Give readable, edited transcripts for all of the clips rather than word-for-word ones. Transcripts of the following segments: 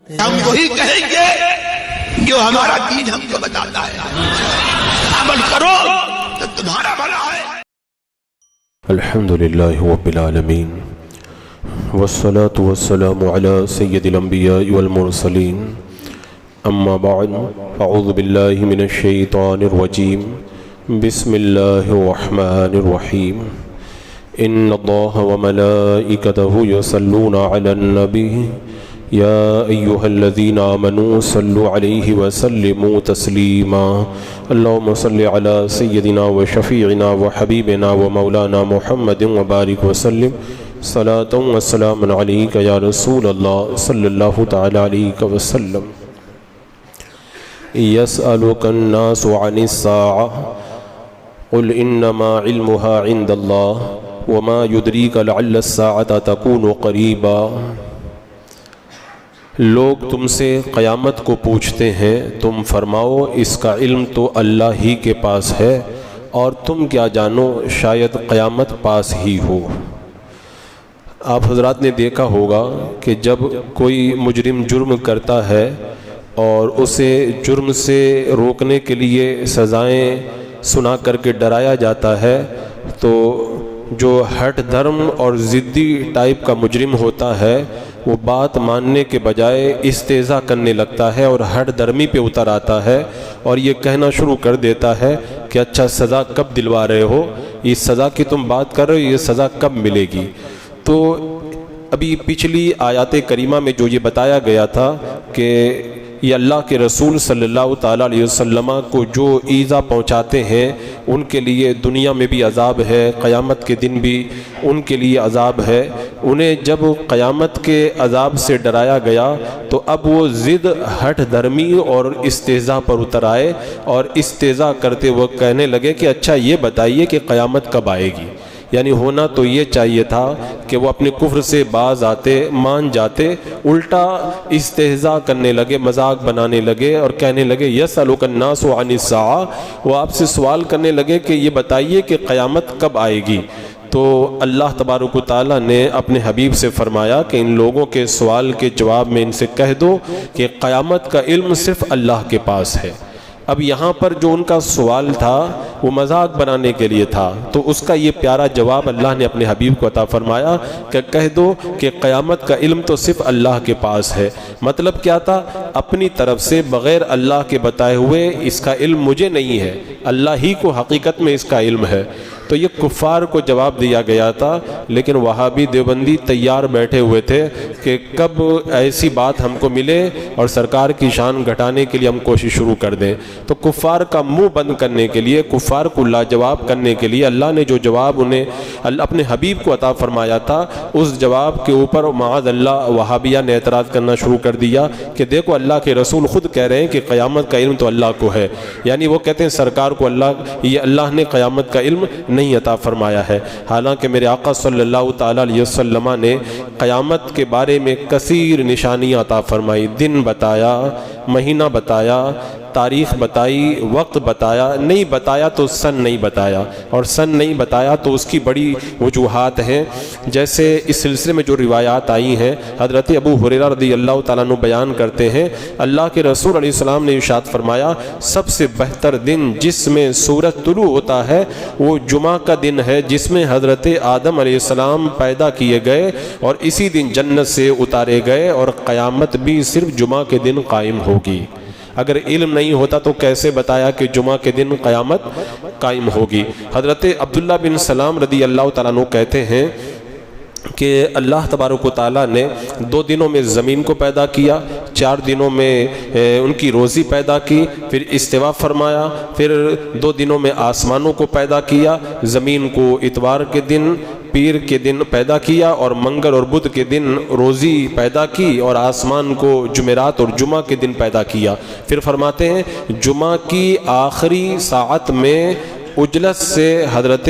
ہم وہی کہیں گے جو ہمارا دین ہم کو بتاتا ہے، عمل کرو تو تمہارا بھلا ہے۔ الحمدللہ رب العالمین والصلاة والسلام علی سید الانبیاء والمرسلین، اما بعد اعوذ باللہ من الشیطان الرجیم، بسم اللہ الرحمن الرحیم۔ ان اللہ وملائکتہ یصلون علی النبی یا ایہا الذین آمنوا صلوا علیہ وسلموا تسلیما۔ اللہم صل علی سیدنا وشفیعنا وحبیبنا ومولانا محمد وبارک وسلم صلاۃ وسلام علیک یا رسول اللہ صلی اللہ تعالی علیہ وسلم۔ یسألک الناس عن الساعة قل انما علمها عند اللہ وما يدریک لعل الساعة تکون قریبا۔ لوگ تم سے قیامت کو پوچھتے ہیں، تم فرماؤ اس کا علم تو اللہ ہی کے پاس ہے، اور تم کیا جانو شاید قیامت پاس ہی ہو۔ آپ حضرات نے دیکھا ہوگا کہ جب کوئی مجرم جرم کرتا ہے اور اسے جرم سے روکنے کے لیے سزائیں سنا کر کے ڈرایا جاتا ہے، تو جو ہٹ دھرم اور ضدی ٹائپ کا مجرم ہوتا ہے وہ بات ماننے کے بجائے استہزاء کرنے لگتا ہے اور ہٹ درمی پہ اتر آتا ہے اور یہ کہنا شروع کر دیتا ہے کہ اچھا سزا کب دلوا رہے ہو، اس سزا کی تم بات کر رہے ہو، یہ سزا کب ملے گی۔ تو ابھی پچھلی آیات کریمہ میں جو یہ بتایا گیا تھا کہ یہ اللہ کے رسول صلی اللہ تعالیٰ علیہ وسلم کو جو ایذا پہنچاتے ہیں ان کے لیے دنیا میں بھی عذاب ہے، قیامت کے دن بھی ان کے لیے عذاب ہے۔ انہیں جب قیامت کے عذاب سے ڈرایا گیا تو اب وہ ضد ہٹ دھرمی اور استہزاء پر اتر آئے اور استہزاء کرتے وہ کہنے لگے کہ اچھا یہ بتائیے کہ قیامت کب آئے گی۔ یعنی ہونا تو یہ چاہیے تھا کہ وہ اپنے کفر سے باز آتے، مان جاتے، الٹا استہزاء کرنے لگے، مذاق بنانے لگے اور کہنے لگے یسألک الناس عن الساعة، وہ آپ سے سوال کرنے لگے کہ یہ بتائیے کہ قیامت کب آئے گی۔ تو اللہ تبارک و تعالیٰ نے اپنے حبیب سے فرمایا کہ ان لوگوں کے سوال کے جواب میں ان سے کہہ دو کہ قیامت کا علم صرف اللہ کے پاس ہے۔ اب یہاں پر جو ان کا سوال تھا وہ مذاق بنانے کے لیے تھا، تو اس کا یہ پیارا جواب اللہ نے اپنے حبیب کو عطا فرمایا کہ کہہ دو کہ قیامت کا علم تو صرف اللہ کے پاس ہے۔ مطلب کیا تھا؟ اپنی طرف سے بغیر اللہ کے بتائے ہوئے اس کا علم مجھے نہیں ہے، اللہ ہی کو حقیقت میں اس کا علم ہے۔ تو یہ کفار کو جواب دیا گیا تھا، لیکن وہابی دیوبندی تیار بیٹھے ہوئے تھے کہ کب ایسی بات ہم کو ملے اور سرکار کی شان گھٹانے کے لیے ہم کوشش شروع کر دیں۔ تو کفار کا منہ بند کرنے کے لیے، کفار کو لاجواب کرنے کے لیے اللہ نے جو جواب انہیں اپنے حبیب کو عطا فرمایا تھا، اس جواب کے اوپر معاذ اللہ وہابیہ نے اعتراض کرنا شروع کر دیا کہ دیکھو اللہ کے رسول خود کہہ رہے ہیں کہ قیامت کا علم تو اللہ کو ہے، یعنی وہ کہتے ہیں سرکار کو اللہ نے قیامت کا علم نہیں عطا فرمایا ہے۔ حالانکہ میرے آقا صلی اللہ تعالیٰ علیہ وسلم نے قیامت کے بارے میں کثیر نشانیاں عطا فرمائی، دن بتایا، مہینہ بتایا، تاریخ بتائی، وقت بتایا، نہیں بتایا تو سن نہیں بتایا، اور سن نہیں بتایا تو اس کی بڑی وجوہات ہیں۔ جیسے اس سلسلے میں جو روایات آئی ہیں، حضرت ابو ہریرہ رضی اللہ تعالیٰ عنہ بیان کرتے ہیں اللہ کے رسول علیہ السلام نے ارشاد فرمایا سب سے بہتر دن جس میں سورج طلوع ہوتا ہے وہ جمعہ کا دن ہے، جس میں حضرت آدم علیہ السلام پیدا کیے گئے اور اسی دن جنت سے اتارے گئے، اور قیامت بھی صرف جمعہ کے دن قائم ہوگی۔ اگر علم نہیں ہوتا تو کیسے بتایا کہ جمعہ کے دن قیامت قائم ہوگی۔ حضرت عبداللہ بن سلام رضی اللہ تعالیٰ عنہ کہتے ہیں کہ اللہ تبارک و تعالیٰ نے 2 دنوں میں زمین کو پیدا کیا، 4 دنوں میں ان کی روزی پیدا کی، پھر استوا فرمایا، پھر 2 دنوں میں آسمانوں کو پیدا کیا، زمین کو اتوار کے دن، پیر کے دن پیدا کیا، اور منگل اور بدھ کے دن روزی پیدا کی، اور آسمان کو جمعرات اور جمعہ کے دن پیدا کیا۔ پھر فرماتے ہیں جمعہ کی آخری ساعت میں اجلس سے حضرت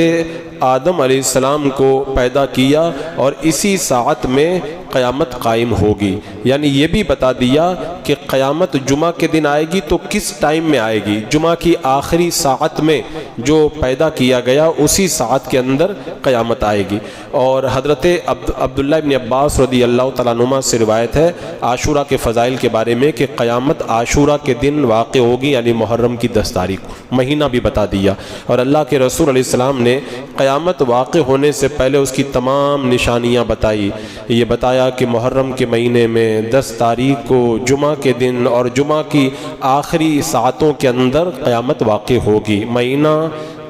آدم علیہ السلام کو پیدا کیا، اور اسی ساعت میں قیامت قائم ہوگی، یعنی یہ بھی بتا دیا کہ قیامت جمعہ کے دن آئے گی تو کس ٹائم میں آئے گی، جمعہ کی آخری ساعت میں جو پیدا کیا گیا اسی ساعت کے اندر قیامت آئے گی۔ اور حضرت عبداللہ ابن عباس رضی اللہ تعالیٰ عنہما سے روایت ہے عاشورہ کے فضائل کے بارے میں کہ قیامت عاشورہ کے دن واقع ہوگی، یعنی محرم کی 10 تاریخ کو، مہینہ بھی بتا دیا۔ اور اللہ کے رسول علیہ السلام نے قیامت واقع ہونے سے پہلے اس کی تمام نشانیاں بتائی، یہ بتایا کہ محرم کے مہینے میں 10 تاریخ کو جمعہ کے دن اور جمعہ کی آخری ساعتوں کے اندر قیامت واقع ہوگی، مہینہ،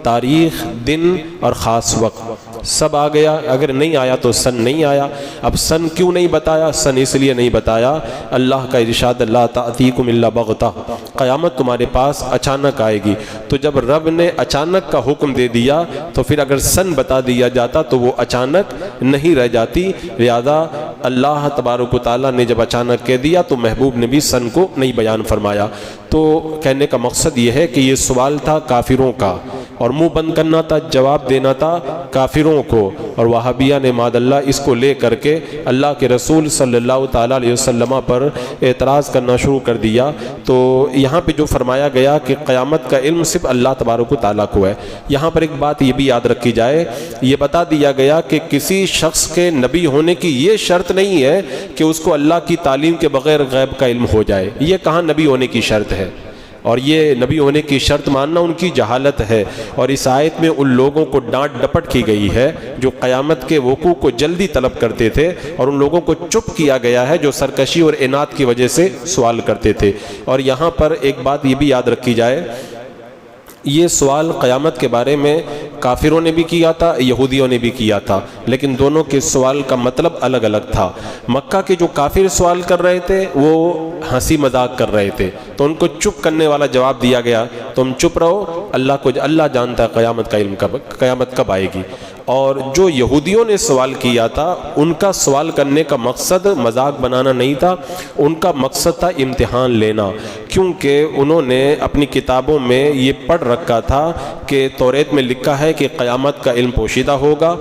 تاریخ، دن اور خاص وقت سب آ گیا۔ اگر نہیں آیا تو سن نہیں آیا۔ اب سن کیوں نہیں بتایا؟ سن اس لیے نہیں بتایا، اللہ کا ارشاد لا تأتیکم الا بغتہ، قیامت تمہارے پاس اچانک آئے گی۔ تو جب رب نے اچانک کا حکم دے دیا تو پھر اگر سن بتا دیا جاتا تو وہ اچانک نہیں رہ جاتی، لہذا اللہ تبارک و تعالیٰ نے جب اچانک کہہ دیا تو محبوب نے بھی سن کو نہیں بیان فرمایا۔ تو کہنے کا مقصد یہ ہے کہ یہ سوال تھا کافروں کا اور منہ بند کرنا تھا، جواب دینا تھا کافروں کو، اور وہابیہ نے ماد اللہ اس کو لے کر کے اللہ کے رسول صلی اللہ تعالیٰ علیہ وسلم پر اعتراض کرنا شروع کر دیا۔ تو یہاں پہ جو فرمایا گیا کہ قیامت کا علم صرف اللہ تبارک و تعالیٰ کو ہے، یہاں پر ایک بات یہ بھی یاد رکھی جائے، یہ بتا دیا گیا کہ کسی شخص کے نبی ہونے کی یہ شرط نہیں ہے کہ اس کو اللہ کی تعلیم کے بغیر غیب کا علم ہو جائے۔ یہ کہاں نبی ہونے کی شرط ہے؟ اور یہ نبی ہونے کی شرط ماننا ان کی جہالت ہے۔ اور اس آیت میں ان لوگوں کو ڈانٹ ڈپٹ کی گئی ہے جو قیامت کے وقوع کو جلدی طلب کرتے تھے، اور ان لوگوں کو چپ کیا گیا ہے جو سرکشی اور اناد کی وجہ سے سوال کرتے تھے۔ اور یہاں پر ایک بات یہ بھی یاد رکھی جائے، یہ سوال قیامت کے بارے میں کافروں نے بھی کیا تھا، یہودیوں نے بھی کیا تھا، لیکن دونوں کے سوال کا مطلب الگ الگ تھا۔ مکہ کے جو کافر سوال کر رہے تھے وہ ہنسی مذاق کر رہے تھے، تو ان کو چپ کرنے والا جواب دیا گیا، تم چپ رہو، اللہ جانتا ہے قیامت کا علم قیامت کب آئے گی۔ اور جو یہودیوں نے سوال کیا تھا ان کا سوال کرنے کا مقصد مذاق بنانا نہیں تھا، ان کا مقصد تھا امتحان لینا، کیونکہ انہوں نے اپنی کتابوں میں یہ پڑھ رکھا تھا کہ توریت میں لکھا ہے کہ قیامت کا علم پوشیدہ ہوگا۔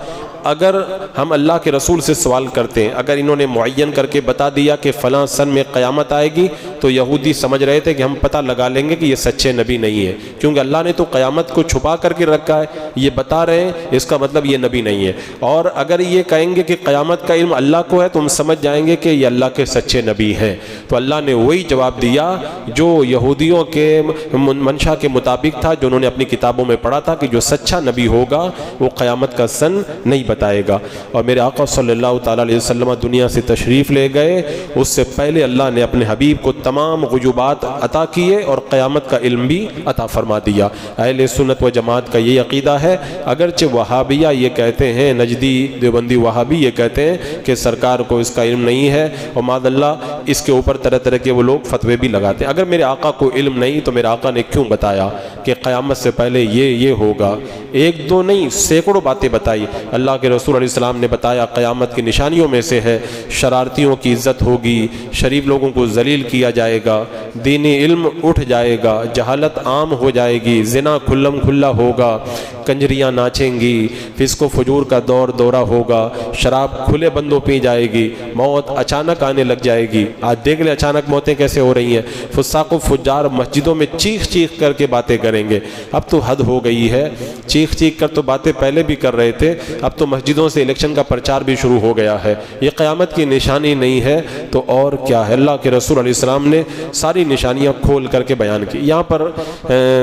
اگر ہم اللہ کے رسول سے سوال کرتے ہیں، اگر انہوں نے معین کر کے بتا دیا کہ فلاں سن میں قیامت آئے گی، تو یہودی سمجھ رہے تھے کہ ہم پتہ لگا لیں گے کہ یہ سچے نبی نہیں ہے، کیونکہ اللہ نے تو قیامت کو چھپا کر کے رکھا ہے، یہ بتا رہے ہیں، اس کا مطلب یہ نبی نہیں ہے۔ اور اگر یہ کہیں گے کہ قیامت کا علم اللہ کو ہے تو ہم سمجھ جائیں گے کہ یہ اللہ کے سچے نبی ہیں۔ تو اللہ نے وہی جواب دیا جو یہودیوں کے منشا کے مطابق تھا، جو انہوں نے اپنی کتابوں میں پڑھا تھا کہ جو سچا نبی ہوگا وہ قیامت کا سن نہیں بتائے گا۔ اور میرے آقا صلی اللہ تعالیٰ علیہ وسلم دنیا سے تشریف لے گئے، اس سے پہلے اللہ نے اپنے حبیب کو تمام غیوبات عطا کیے اور قیامت کا علم بھی عطا فرما دیا۔ اہل سنت و جماعت کا یہ عقیدہ ہے، اگرچہ وہابیہ یہ کہتے ہیں، نجدی دیوبندی وہابی یہ کہتے ہیں کہ سرکار کو اس کا علم نہیں ہے، اور معاذ اللہ اس کے اوپر طرح طرح کے وہ لوگ فتوے بھی لگاتے ہیں۔ اگر میرے آقا کو علم نہیں تو میرے آقا نے کیوں بتایا کہ قیامت سے پہلے یہ ہوگا؟ ایک دو نہیں، سینکڑوں باتیں بتائی۔ اللہ کے رسول علیہ السلام نے بتایا قیامت کی نشانیوں میں سے ہے شرارتیوں کی عزت ہوگی، شریف لوگوں کو ذلیل کیا جائے گا، دینی علم اٹھ جائے گا، جہالت عام ہو جائے گی، زنا کھلم کھلا ہوگا، کنجریاں ناچیں گی، فسق و فجور کا دورہ ہوگا، شراب کھلے بندوں پی جائے گی، موت اچانک آنے لگ جائے گی۔ آج دیکھ لیں اچانک موتیں کیسے ہو رہی ہیں، فساق و فجار مسجدوں میں چیخ چیخ کر کے باتیں کریں گے۔ اب تو حد ہو گئی ہے، چیخ چیخ کر تو باتیں پہلے بھی کر رہے تھے، اب تو مسجدوں سے الیکشن کا پرچار بھی شروع ہو گیا ہے۔ یہ قیامت کی نشانی نہیں ہے تو اور کیا ہے؟ اللہ کے رسول علیہ السلام نے ساری نشانیاں کھول کر کے بیان کی۔ یہاں پر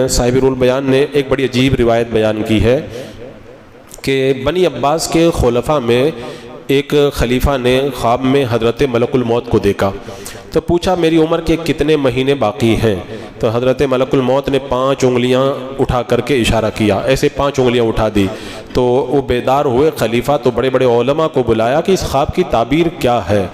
صاحب رول بیان نے ایک بڑی عجیب روایت بیان کی ہے کہ بنی عباس کے خلفاء میں ایک خلیفہ نے خواب میں حضرت ملک الموت کو دیکھا، تو پوچھا میری عمر کے کتنے مہینے باقی ہیں؟ تو حضرت ملک الموت نے 5 انگلیاں اٹھا کر کے اشارہ کیا، ایسے 5 انگلیاں اٹھا دی۔ تو وہ بیدار ہوئے، خلیفہ تو بڑے بڑے علماء کو بلایا کہ اس خواب کی تعبیر کیا ہے،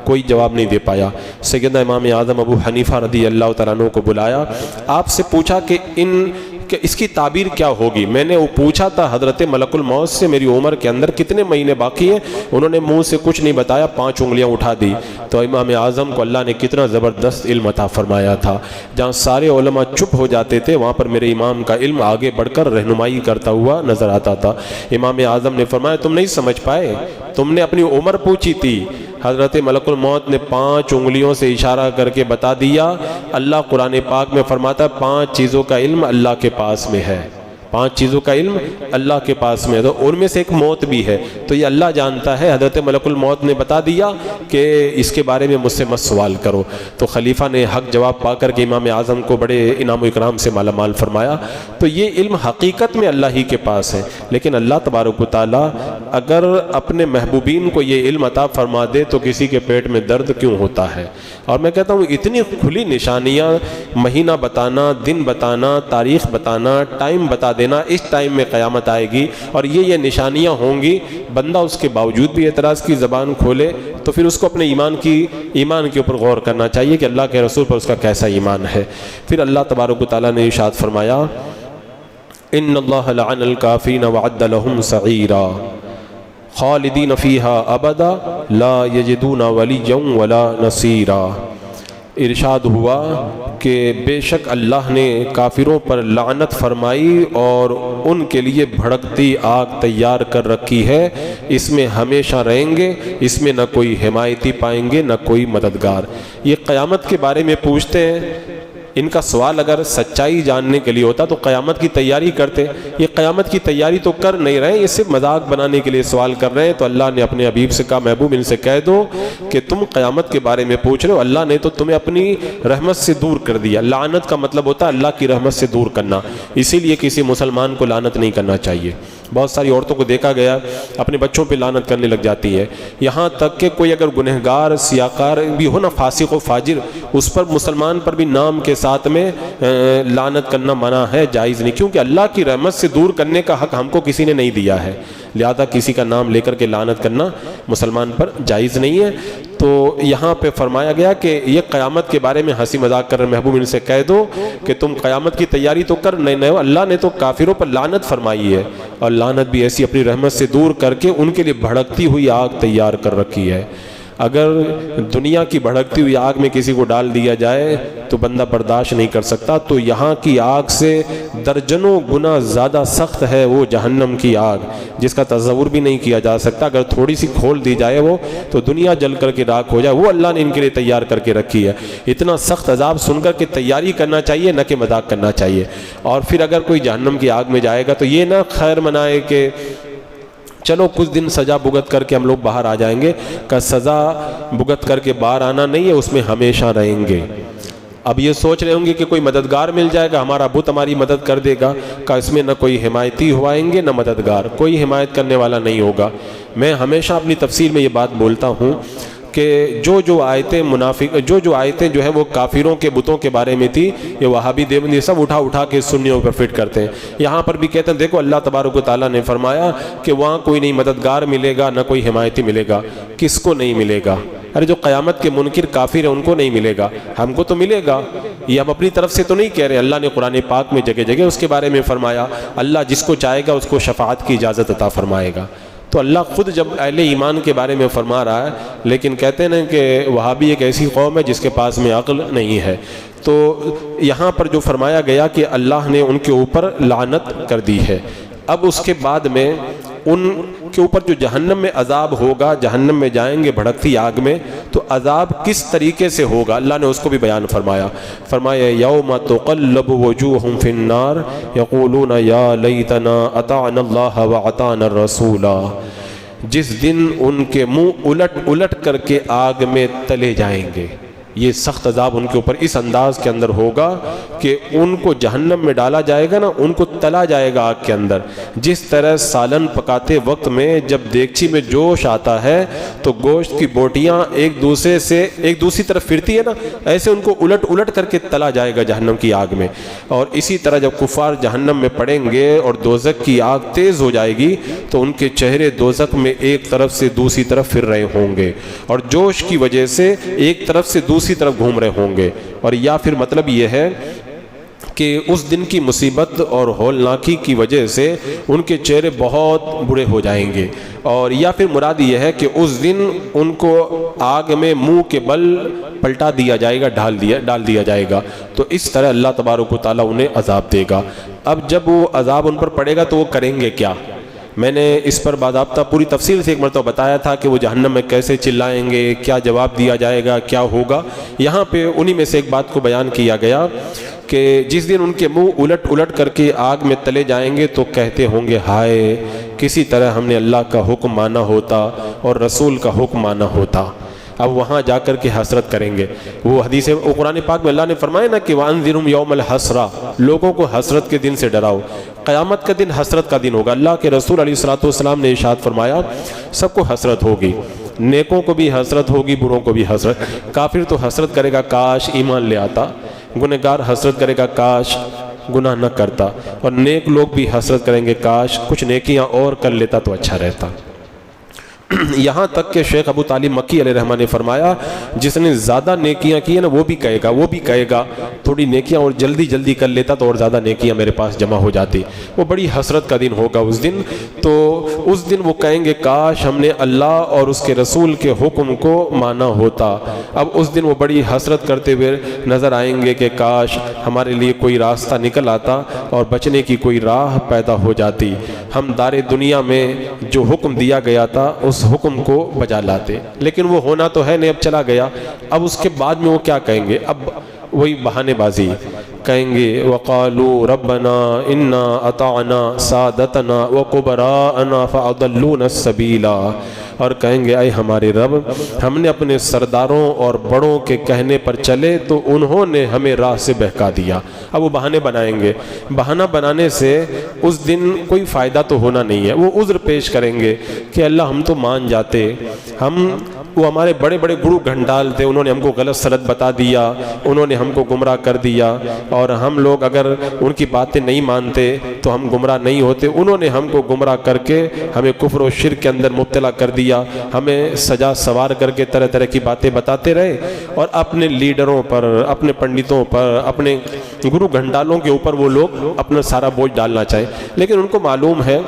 کوئی جواب نہیں دے پایا۔ سیدنا امام اعظم ابو حنیفہ رضی اللہ تعالیٰ عنہ کو بلایا، آپ سے پوچھا کہ اس کی تعبیر کیا ہوگی؟ میں نے وہ پوچھا تھا حضرت ملک الموت سے میری عمر کے اندر کتنے مہینے باقی ہیں، انہوں نے منہ سے کچھ نہیں بتایا، 5 انگلیاں اٹھا دی۔ تو امام اعظم کو اللہ نے کتنا زبردست علم عطا فرمایا تھا، جہاں سارے علماء چپ ہو جاتے تھے وہاں پر میرے امام کا علم آگے بڑھ کر رہنمائی کرتا ہوا نظر آتا تھا۔ امام اعظم نے فرمایا تم نہیں سمجھ پائے، تم نے اپنی عمر پوچھی تھی، حضرت ملک الموت نے 5 انگلیوں سے اشارہ کر کے بتا دیا۔ اللہ قرآن پاک میں فرماتا ہے 5 چیزوں کا علم اللہ کے پاس میں ہے، 5 چیزوں کا علم اللہ کے پاس میں ہے، تو ان میں سے ایک موت بھی ہے، تو یہ اللہ جانتا ہے۔ حضرت ملک الموت نے بتا دیا کہ اس کے بارے میں مجھ سے مت سوال کرو، تو خلیفہ نے حق جواب پا کر کے امام اعظم کو بڑے انعام و اکرام سے مالا مال فرمایا۔ تو یہ علم حقیقت میں اللہ ہی کے پاس ہے، لیکن اللہ تبارک و تعالیٰ اگر اپنے محبوبین کو یہ علم عطا فرما دے تو کسی کے پیٹ میں درد کیوں ہوتا ہے؟ اور میں کہتا ہوں اتنی کھلی نشانیاں، مہینہ بتانا، دن بتانا، تاریخ بتانا، ٹائم بتا دینا، اس ٹائم میں قیامت آئے گی اور یہ نشانیاں ہوں گی، بندہ اس کے باوجود بھی اعتراض کی زبان کھولے تو پھر اس کو اپنے ایمان کے اوپر غور کرنا چاہیے کہ اللہ کے رسول پر اس کا کیسا ایمان ہے۔ پھر اللہ تبارک و تعالیٰ نے ارشاد فرمایا ان اللہ لعن الکافرین وعد لهم سعیرا خالدین فیہا ابدا لا یجدون ولیا ولا نصیرا۔ ارشاد ہوا کہ بے شک اللہ نے کافروں پر لعنت فرمائی اور ان کے لیے بھڑکتی آگ تیار کر رکھی ہے، اس میں ہمیشہ رہیں گے، اس میں نہ کوئی حمایتی پائیں گے نہ کوئی مددگار۔ یہ قیامت کے بارے میں پوچھتے ہیں، ان کا سوال اگر سچائی جاننے کے لیے ہوتا تو قیامت کی تیاری کرتے، یہ قیامت کی تیاری تو کر نہیں رہے، یہ صرف مذاق بنانے کے لیے سوال کر رہے ہیں۔ تو اللہ نے اپنے حبیب سے کہا محبوب ان سے کہہ دو کہ تم قیامت کے بارے میں پوچھ رہے ہو، اللہ نے تو تمہیں اپنی رحمت سے دور کر دیا۔ لعنت کا مطلب ہوتا ہے اللہ کی رحمت سے دور کرنا، اسی لیے کسی مسلمان کو لعنت نہیں کرنا چاہیے۔ بہت ساری عورتوں کو دیکھا گیا اپنے بچوں پہ لعنت کرنے لگ جاتی ہے، یہاں تک کہ کوئی اگر گنہگار سیاکار بھی ہو نا، فاسق و فاجر، اس پر مسلمان پر بھی نام کے ساتھ میں لعنت کرنا منع ہے، جائز نہیں، کیونکہ اللہ کی رحمت سے دور کرنے کا حق ہم کو کسی نے نہیں دیا ہے، لہذا کسی کا نام لے کر کے لعنت کرنا مسلمان پر جائز نہیں ہے۔ تو یہاں پہ فرمایا گیا کہ یہ قیامت کے بارے میں ہنسی مذاق کر رہے محبوب ان سے کہہ دو کہ تم قیامت کی تیاری تو کر نہیں ہو، اللہ نے تو کافروں پر لعنت فرمائی ہے، اور لعنت بھی ایسی اپنی رحمت سے دور کر کے ان کے لیے بھڑکتی ہوئی آگ تیار کر رکھی ہے۔ اگر دنیا کی بھڑکتی ہوئی آگ میں کسی کو ڈال دیا جائے تو بندہ برداشت نہیں کر سکتا، تو یہاں کی آگ سے درجنوں گنا زیادہ سخت ہے وہ جہنم کی آگ، جس کا تصور بھی نہیں کیا جا سکتا۔ اگر تھوڑی سی کھول دی جائے وہ تو دنیا جل کر کے راکھ ہو جائے، وہ اللہ نے ان کے لیے تیار کر کے رکھی ہے۔ اتنا سخت عذاب سن کر کے تیاری کرنا چاہیے، نہ کہ مذاق کرنا چاہیے۔ اور پھر اگر کوئی جہنم کی آگ میں جائے گا تو یہ نہ خیر منائے کہ چلو کچھ دن سزا بھگت کر کے ہم لوگ باہر آ جائیں گے، کہ سزا بھگت کر کے باہر آنا نہیں ہے، اس میں ہمیشہ رہیں گے۔ اب یہ سوچ رہے ہوں گے کہ کوئی مددگار مل جائے گا، ہمارا بت ہماری مدد کر دے گا، کہ اس میں نہ کوئی حمایتی ہوائیں گے نہ مددگار، کوئی حمایت کرنے والا نہیں ہوگا۔ میں ہمیشہ اپنی تفسیر میں یہ بات بولتا ہوں کہ جو آیتیں جو ہیں وہ کافروں کے بتوں کے بارے میں تھی، یہ وہابی دیوبندی سب اٹھا کے سنیوں پر فٹ کرتے ہیں۔ یہاں پر بھی کہتے ہیں دیکھو اللہ تبارک و تعالیٰ نے فرمایا کہ وہاں کوئی نہیں مددگار ملے گا نہ کوئی حمایتی ملے گا۔ کس کو نہیں ملے گا؟ ارے جو قیامت کے منکر کافر ہیں ان کو نہیں ملے گا، ہم کو تو ملے گا۔ یہ ہم اپنی طرف سے تو نہیں کہہ رہے، اللہ نے قرآن پاک میں جگہ جگہ اس کے بارے میں فرمایا، اللہ جس کو چاہے گا اس کو شفاعت کی اجازت عطا فرمائے گا۔ تو اللہ خود جب اہل ایمان کے بارے میں فرما رہا ہے، لیکن کہتے ہیں کہ وہابی ایک ایسی قوم ہے جس کے پاس میں عقل نہیں ہے۔ تو یہاں پر جو فرمایا گیا کہ اللہ نے ان کے اوپر لعنت کر دی ہے، اب اس کے بعد میں ان کے اوپر جو جہنم میں عذاب ہوگا، جہنم میں جائیں گے بھڑکتی آگ میں، تو عذاب کس طریقے سے ہوگا اللہ نے اس کو بھی بیان فرمایا یوم تقلب وجوہہم فی النار یقولون یا لیتنا اطعنا اللہ واطعنا الرسول، جس دن ان کے منہ الٹ کر کے آگ میں تلے جائیں گے۔ یہ سخت عذاب ان کے اوپر اس انداز کے اندر ہوگا کہ ان کو جہنم میں ڈالا جائے گا نا، ان کو تلا جائے گا آگ کے اندر۔ جس طرح سالن پکاتے وقت میں جب دیگچی میں جوش آتا ہے تو گوشت کی بوٹیاں ایک دوسری طرف پھرتی ہے نا، ایسے ان کو الٹ کر کے تلا جائے گا جہنم کی آگ میں۔ اور اسی طرح جب کفار جہنم میں پڑیں گے اور دوزخ کی آگ تیز ہو جائے گی تو ان کے چہرے دوزخ میں ایک طرف سے دوسری طرف پھر رہے ہوں گے، اور جوش کی وجہ سے ایک طرف سے دوسری طرف گھوم رہے ہوں گے۔ اور یا پھر مطلب یہ ہے کہ اس دن کی مصیبت اور ہولناکی کی وجہ سے ان کے چہرے بہت برے ہو جائیں گے، اور یا پھر مراد یہ ہے کہ اس دن ان کو آگ میں منہ کے بل پلٹا دیا جائے گا، ڈال دیا جائے گا۔ تو اس طرح اللہ تبارک و تعالیٰ انہیں عذاب دے گا۔ اب جب وہ عذاب ان پر پڑے گا تو وہ کریں گے کیا؟ میں نے اس پر باضابطہ پوری تفصیل سے ایک مرتبہ بتایا تھا کہ وہ جہنم میں کیسے چلائیں گے، کیا جواب دیا جائے گا، کیا ہوگا۔ یہاں پہ انہی میں سے ایک بات کو بیان کیا گیا کہ جس دن ان کے منہ الٹ الٹ کر کے آگ میں تلے جائیں گے تو کہتے ہوں گے ہائے کسی طرح ہم نے اللہ کا حکم مانا ہوتا اور رسول کا حکم مانا ہوتا۔ اب وہاں جا کر کے حسرت کریں گے۔ وہ حدیث قرآن پاک میں اللہ نے فرمایا نا کہ وَأَنذِرْهُمْ يَوْمَ الْحَسْرَةِ، لوگوں کو حسرت کے دن سے ڈراؤ۔ قیامت کا دن حسرت کا دن ہوگا۔ اللہ کے رسول علیہ السلام نے ارشاد فرمایا سب کو حسرت ہوگی، نیکوں کو بھی حسرت ہوگی، بروں کو بھی حسرت۔ کافر تو حسرت کرے گا کاش ایمان لے آتا، گنہگار حسرت کرے گا کاش گناہ نہ کرتا، اور نیک لوگ بھی حسرت کریں گے کاش کچھ نیکیاں اور کر لیتا تو اچھا رہتا۔ یہاں تک کہ شیخ ابو طالب مکی علیہ رحمہ نے فرمایا جس نے زیادہ نیکیاں کی ہیں نا وہ بھی کہے گا تھوڑی نیکیاں اور جلدی جلدی کر لیتا تو اور زیادہ نیکیاں میرے پاس جمع ہو جاتی۔ وہ بڑی حسرت کا دن ہوگا اس دن، تو اس دن وہ کہیں گے کاش ہم نے اللہ اور اس کے رسول کے حکم کو مانا ہوتا۔ اب اس دن وہ بڑی حسرت کرتے ہوئے نظر آئیں گے کہ کاش ہمارے لیے کوئی راستہ نکل آتا اور بچنے کی کوئی راہ پیدا ہو جاتی، ہم دار دنیا میں جو حکم دیا گیا تھا اس حکم کو بجا لاتے، لیکن وہ ہونا تو ہے نہیں، اب چلا گیا۔ اب اس کے بعد میں وہ کیا کہیں گے؟ اب وہی بہانے بازی کہیں گے وَقَالُوا رَبَّنَا إِنَّا أَطَعْنَا سَادَتَنَا وَكُبَرَاءَنَا فَأَضَلُّونَا السَّبِيلَ، اور کہیں گے اے ہمارے رب ہم نے اپنے سرداروں اور بڑوں کے کہنے پر چلے تو انہوں نے ہمیں راہ سے بہکا دیا۔ اب وہ بہانے بنائیں گے، بہانہ بنانے سے اس دن کوئی فائدہ تو ہونا نہیں ہے۔ وہ عذر پیش کریں گے کہ اللہ ہم تو مان جاتے، وہ ہمارے بڑے بڑے گرو گھنٹال تھے، انہوں نے ہم کو غلط سرت بتا دیا، انہوں نے ہم کو گمراہ کر دیا، اور ہم لوگ اگر ان کی باتیں نہیں مانتے تو ہم گمراہ نہیں ہوتے۔ انہوں نے ہم کو گمراہ کر کے ہمیں کفر و شرک کے اندر مبتلا کر دیا، ہمیں سجا سوار کر کے طرح طرح کی باتیں بتاتے رہے، اور اپنے لیڈروں پر، اپنے پنڈتوں پر، اپنے گرو گھنٹالوں کے اوپر وہ لوگ اپنا سارا بوجھ ڈالنا چاہیں، لیکن ان کو معلوم ہے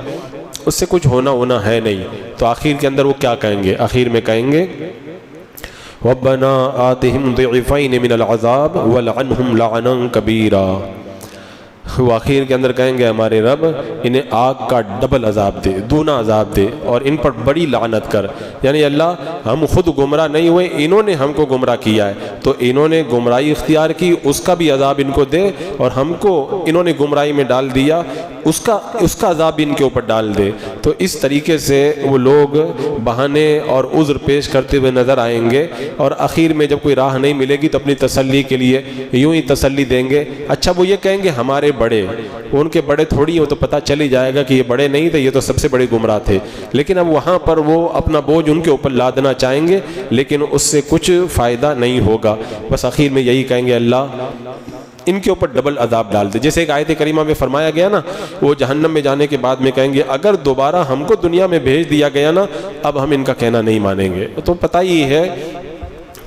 اس سے کچھ ہونا ہے نہیں۔ تو آخر کے اندر وہ کیا کہیں گے؟ آخر میں کہیں گے رَبَّنَا آتِهِمْ ضِعْفَيْنِ مِنَ الْعَذَابِ وَلْعَنْهُمْ لَعْنًا كَبِيرًا۔ وہ آخر کے اندر کہیں گے ہمارے رب انہیں آگ کا ڈبل عذاب دے، دونا عذاب دے، اور ان پر بڑی لعنت کر۔ یعنی اللہ ہم خود گمراہ نہیں ہوئے، انہوں نے ہم کو گمراہ کیا ہے، تو انہوں نے گمراہی اختیار کی، اس کا بھی عذاب ان کو دے، اور ہم کو انہوں نے گمراہی میں ڈال دیا، اس کا عذاب ان کے اوپر ڈال دے۔ تو اس طریقے سے وہ لوگ بہانے اور عذر پیش کرتے ہوئے نظر آئیں گے، اور آخر میں جب کوئی راہ نہیں ملے گی تو اپنی تسلی کے لیے یوں ہی تسلی دیں گے۔ اچھا وہ یہ کہیں گے ہمارے بڑے، ان کے بڑے تھوڑی ہو تو پتہ چل ہی جائے گا کہ یہ بڑے نہیں تھے، یہ تو سب سے بڑے گمراہ تھے، لیکن اب وہاں پر وہ اپنا بوجھ ان کے اوپر لادنا چاہیں گے، لیکن اس سے کچھ فائدہ نہیں ہوگا۔ بس آخر میں یہی کہیں گے اللہ ان کے اوپر ڈبل عذاب ڈال دے۔ جیسے ایک آیت کریمہ میں فرمایا گیا نا، وہ جہنم میں جانے کے بعد میں کہیں گے اگر دوبارہ ہم کو دنیا میں بھیج دیا گیا نا اب ہم ان کا کہنا نہیں مانیں گے۔ تو پتہ ہی ہے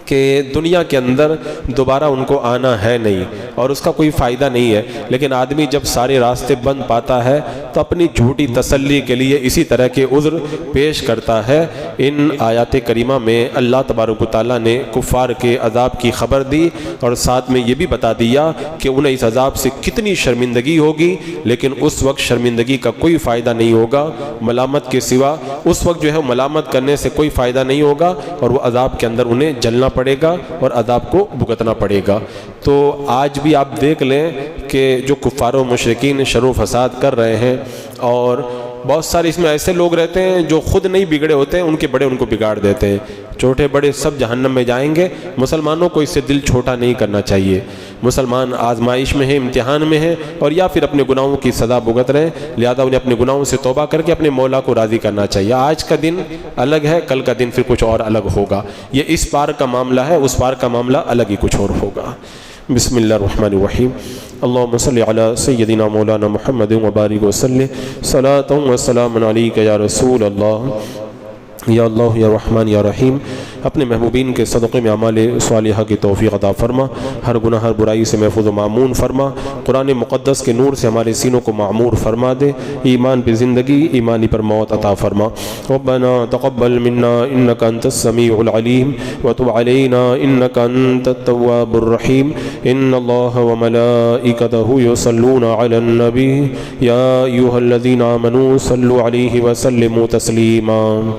کہ دنیا کے اندر دوبارہ ان کو آنا ہے نہیں، اور اس کا کوئی فائدہ نہیں ہے، لیکن آدمی جب سارے راستے بند پاتا ہے تو اپنی جھوٹی تسلی کے لیے اسی طرح کے عذر پیش کرتا ہے۔ ان آیات کریمہ میں اللہ تبارک و تعالیٰ نے کفار کے عذاب کی خبر دی، اور ساتھ میں یہ بھی بتا دیا کہ انہیں اس عذاب سے کتنی شرمندگی ہوگی، لیکن اس وقت شرمندگی کا کوئی فائدہ نہیں ہوگا، ملامت کے سوا اس وقت جو ہے ملامت کرنے سے کوئی فائدہ نہیں ہوگا، اور وہ عذاب کے اندر انہیں جلنا پڑے گا اور عذاب کو بھگتنا پڑے گا۔ تو آج بھی آپ دیکھ لیں کہ جو کفار و مشرکین شر و فساد کر رہے ہیں، اور بہت سارے اس میں ایسے لوگ رہتے ہیں جو خود نہیں بگڑے ہوتے ہیں، ان کے بڑے ان کو بگاڑ دیتے ہیں، چھوٹے بڑے سب جہنم میں جائیں گے۔ مسلمانوں کو اس سے دل چھوٹا نہیں کرنا چاہیے، مسلمان آزمائش میں ہیں، امتحان میں ہیں، اور یا پھر اپنے گناہوں کی سزا بھگت رہے ہیں، لہذا انہیں اپنے گناہوں سے توبہ کر کے اپنے مولا کو راضی کرنا چاہیے۔ آج کا دن الگ ہے، کل کا دن پھر کچھ اور الگ ہوگا، یہ اس پار کا معاملہ ہے، اس پار کا معاملہ الگ ہی کچھ اور ہوگا۔ بسم اللہ الرحمن الرحیم۔ اللہم صلی علی سیدنا مولانا محمد وبارک وسلم، صلاۃ و سلام علیک یا رسول اللہ۔ یا اللہ یا رحمان یا رحیم اپنے محبوبین کے صدقے میں اعمال صالحہ کی توفیق عطا فرما، ہر گناہ ہر برائی سے محفوظ و معمون فرما، قرآن مقدس کے نور سے ہمارے سینوں کو معمور فرما دے، ایمان پہ زندگی ایمانی پر موت عطا فرما۔ ربنا تقبل منا انک انت السمیع العلیم وتب علینا انک انت التواب الرحیم۔ ان اللہ وملائکتہ یصلون علی النبی یا ایھا الذین آمنوا صلوا علیہ وسلموا تسلیما۔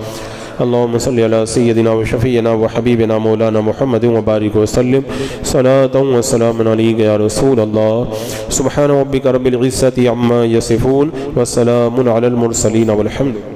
اللهم صل على سيدنا وشفينا وحبيبنا مولانا محمد وبارك وسلم صلاة وسلام عليك يا رسول الله۔ سبحان ربك رب العزة عما يصفون وسلام على المرسلين والحمد لله۔